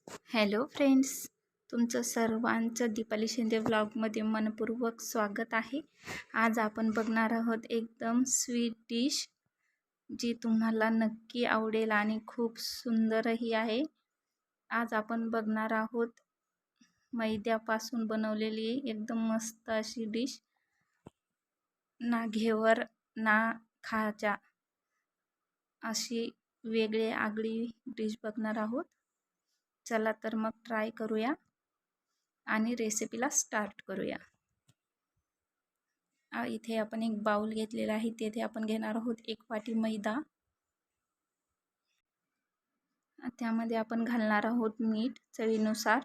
Hello friends, तुमचं सर्वांचं दीपाली शिंदे व्लॉगमध्ये मनपूर्वक स्वागत आहे. आज आपण बघणार आहोत एकदम स्वीट डिश, जी तुम्हाला नक्की आवडेल आणि खूप सुंदरही आहे. आज आपण बघणार आहोत मैद्यापासून बनवलेली एकदम मस्त अशी डिश, ना घेवर ना खाजा, अशी वेगळी आगळी डिश बघणार आहोत. चला तर मग ट्राय करूया आणि रेसिपीला स्टार्ट करूया. इथे आपण एक बाउल घेतलेला आहे. तेथे आपण घेणार आहोत 1 वाटी मैदा. त्यामध्ये आपण घालणार आहोत मीठ चवीनुसार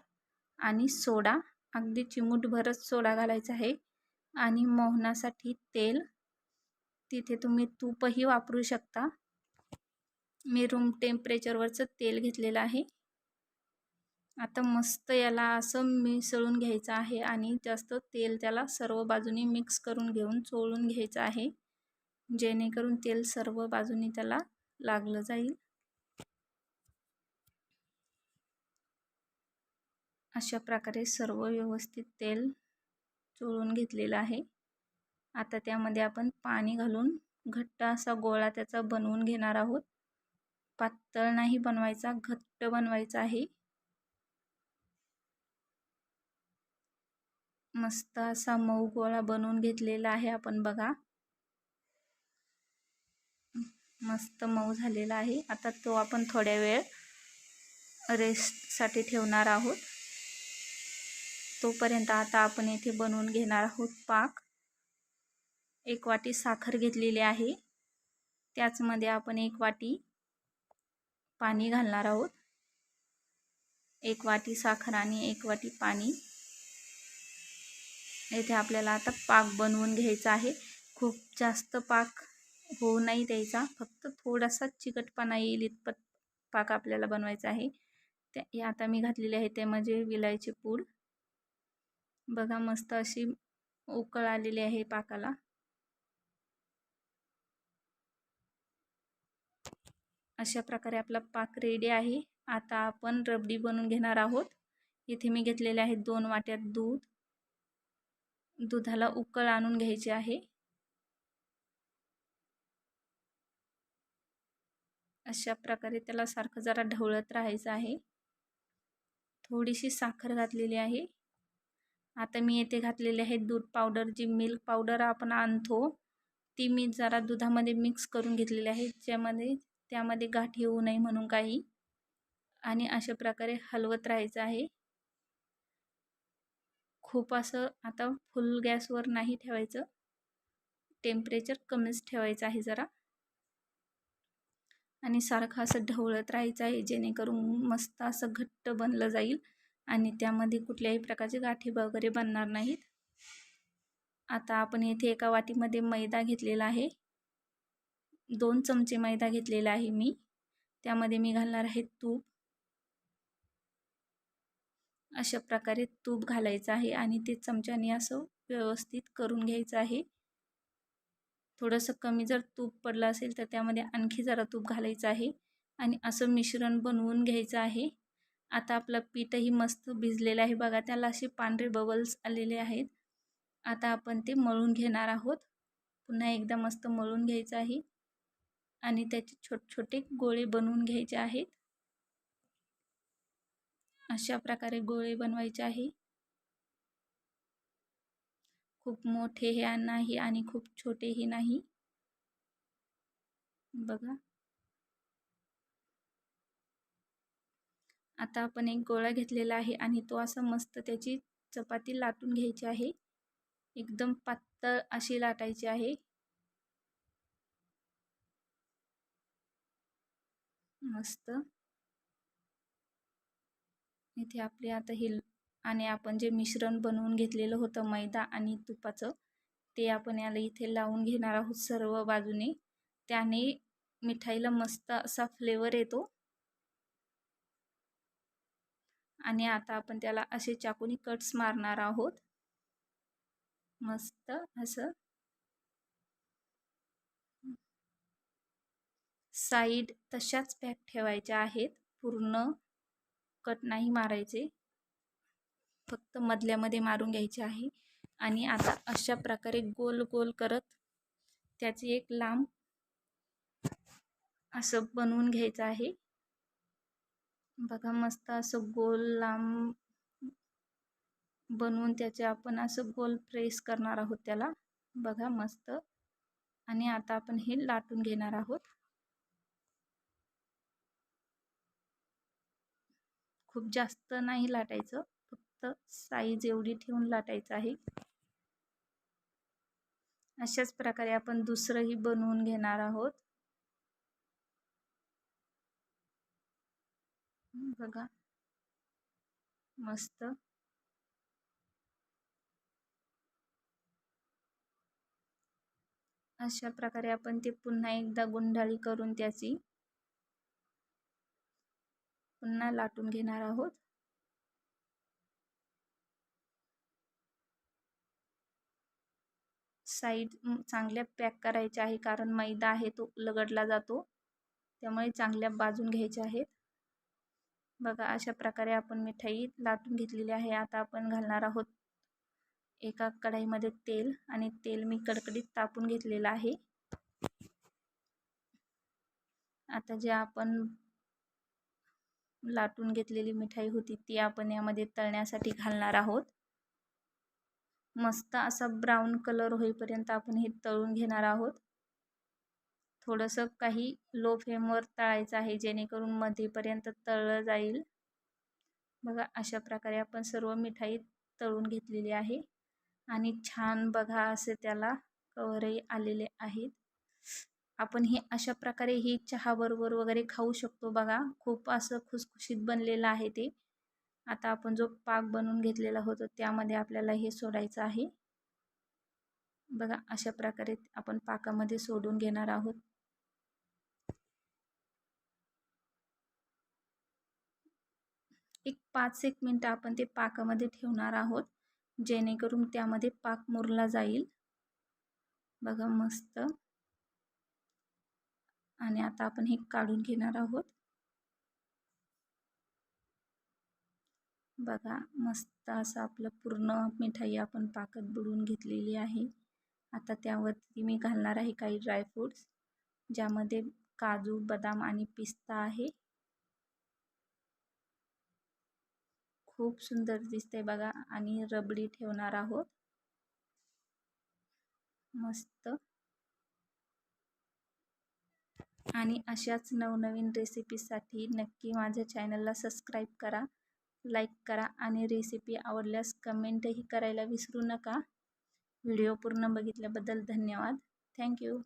आणि सोडा, अगदी चिमूटभरच सोडा घालायचा आहे. आणि मोहनासाठी तेल, तिथे तुम्ही तूपही वापरू शकता. मी रूम टेम्परेचरवरचं तेल घेतलेलं आहे. आता मस्त याला असं मिसळून घ्यायचं आहे आणि जास्त तेल त्याला सर्व बाजूनी मिक्स करून घेऊन चोळून घ्यायचं आहे, जेणेकरून तेल सर्व बाजूनी त्याला लागलं जाईल. अशा प्रकारे सर्व व्यवस्थित तेल चोळून घेतलेलं आहे. आता त्यामध्ये आपण पाणी घालून घट्ट असा गोळा त्याचा बनवून घेणार आहोत. पातळ नाही बनवायचा, घट्ट बनवायचा आहे. मस्त असा मऊ गोळा बनवून घेतलेला आहे आपण बघा. मस्त मऊ झालेला आहे. आता तो आपण थोड्या वेळ रेस्टसाठी ठेवणार आहोत. तोपर्यंत आता आपण येथे बनवून घेणार आहोत पाक. 1 वाटी साखर घेतलेली आहे. त्याचमध्ये आपण 1 वाटी पाणी घालणार आहोत. 1 वाटी साखर आणि 1 वाटी पाणी. येथे आपल्याला आता पाक बनवून घ्यायचा आहे. खूप जास्त पाक होऊ नाही द्यायचा, फक्त थोडासा चिकटपणा येईल इतपत पाक आपल्याला बनवायचा आहे. ते आता मी घातलेले आहे ते म्हणजे विलायची पूड. बघा मस्त अशी उकळ आलेली आहे पाकाला. अशा प्रकारे आपला पाक रेडी आहे. आता आपण रबडी बनवून घेणार आहोत. इथे मी घेतलेले आहे 2 वाट्या दूध. दुधाला उकळ आणून घ्यायची आहे. अशा प्रकारे त्याला सारखं जरा ढवळत राहायचं आहे. थोडीशी साखर घातलेली आहे. आता मी येथे घातलेले आहे दूध पावडर, जी मिल्क पावडर आपण आणतो ती मी जरा दुधामध्ये मिक्स करून घेतलेली आहे, त्यामध्ये गाठी येऊ नये म्हणून काही. आणि अशा प्रकारे हलवत राहायचं आहे. खूप असं आता फुल गॅसवर नाही ठेवायचं, टेम्परेचर कमीच ठेवायचं आहे जरा. आणि सारखं असं ढवळत राहायचं आहे, जेणेकरून मस्त असं घट्ट बनलं जाईल आणि त्यामध्ये कुठल्याही प्रकारचे गाठी वगैरे बनणार नाहीत. आता आपण येथे एका वाटीमध्ये मैदा घेतलेला आहे. 2 चमचे मैदा घेतलेला आहे मी. त्यामध्ये मी घालणार आहे तूप. अशा प्रकारे तूप घालायचं आहे आणि ते चमच्याने असं व्यवस्थित करून घ्यायचं आहे. थोडंसं कमी जर तूप पडलं असेल तर त्यामध्ये आणखी जरा तूप घालायचं आहे आणि असं मिश्रण बनवून घ्यायचं आहे. आता आपलं पीठही मस्त भिजलेलं आहे बघा, त्याला असे पांढरे बबल्स आलेले आहेत. आता आपण ते मळून घेणार आहोत. पुन्हा एकदा मस्त मळून घ्यायचं आहे आणि त्याचे छोटे छोटे गोळे बनवून घ्यायचे आहेत. अशा प्रकारे गोळे बनवायचे आहे. खूप मोठे हे नाही आणि खूप छोटेही नाही. बघा, आता आपण एक गोळा घेतलेला आहे आणि तो असा मस्त त्याची चपाती लाटून घ्यायची आहे. एकदम पातळ अशी लाटायची आहे. मस्त. इथे आपले आता हे आणि आपण जे मिश्रण बनवून घेतलेलं होतं मैदा आणि तुपाचं, ते आपण याला इथे लावून घेणार आहोत सर्व बाजूने. त्याने मिठाईला मस्त असा फ्लेवर येतो. आणि आता आपण त्याला असे चाकूने कट्स मारणार आहोत. मस्त असं साईड तशाच पॅक ठेवायच्या आहेत. पूर्ण कट नाही मारायचे, फक्त मधल्यामध्ये मारून घ्यायचे आहे. आणि आता अशा प्रकारे गोल गोल करत त्याची एक लांब असं बनवून घ्यायचं आहे. बघा मस्त असं गोल लांब बनवून त्याचे आपण असं गोल प्रेस करणार आहोत त्याला. बघा मस्त. आणि आता आपण हे लाटून घेणार आहोत. खूप जास्त नाही लाटायचं, फक्त साईज एवढी ठेवून लाटायचं आहे. अशाच प्रकारे आपण दुसरंही बनवून घेणार आहोत. बघा मस्त. अशा प्रकारे आपण ते पुन्हा एकदा गुंडाळी करून त्याची पुन्हा लाटून घेणार आहोत. साईड चांगल्या पॅक करायच्या आहे, कारण मैदा आहे तो लगडला जातो, त्यामुळे चांगल्या भाजून घ्यायच्या आहेत. बघा अशा प्रकारे आपण मिठाई लाटून घेतलेली आहे. आता आपण घालणार आहोत एका कढईमध्ये तेल, आणि तेल मी कडकडीत तापून घेतलेलं आहे. आता जे आपण लाटून घेतलेली मिठाई होती ती आपण यामध्ये तळण्यासाठी घालणार आहोत. मस्त असा ब्राऊन कलर होईपर्यंत आपण हे तळून घेणार आहोत. थोडंसं काही लो फ्लेमवर तळायचं आहे, जेणेकरून मध्येपर्यंत तळलं जाईल. बघा अशा प्रकारे आपण सर्व मिठाई तळून घेतलेली आहे. आणि छान बघा असे त्याला कवरही आलेले आहेत. आपण हे अशा प्रकारे ही चहाबरोबर वगैरे खाऊ शकतो. बघा खूप असं खुसखुशीत बनलेलं आहे ते. आता आपण जो पाक बनवून घेतलेला होता त्यामध्ये आपल्याला हे सोडायचं आहे. बघा अशा प्रकारे आपण पाकामध्ये सोडून घेणार आहोत. एक 5-1 मिनटं आपण ते पाकामध्ये ठेवणार आहोत, जेणेकरून त्यामध्ये पाक मुरला जाईल. बघा मस्त. आणि आता आपण हे काढून घेणार आहोत. बघा मस्त असं आपलं पूर्ण मिठाई आपण पाकात बुडवून घेतलेली आहे. आता त्यावरती मी घालणार आहे काही ड्रायफ्रूट्स, ज्यामध्ये काजू, बदाम आणि पिस्ता आहे. खूप सुंदर दिसते बघा. आणि रबडी ठेवणार आहोत. मस्त. आणि अशाच नवनवीन रेसिपीसाठी नक्की माझ्या चॅनलला सबस्क्राईब करा, लाईक करा, आणि रेसिपी आवडल्यास कमेंटही करायला विसरू नका. व्हिडिओ पूर्ण बघितल्याबद्दल धन्यवाद. थँक्यू.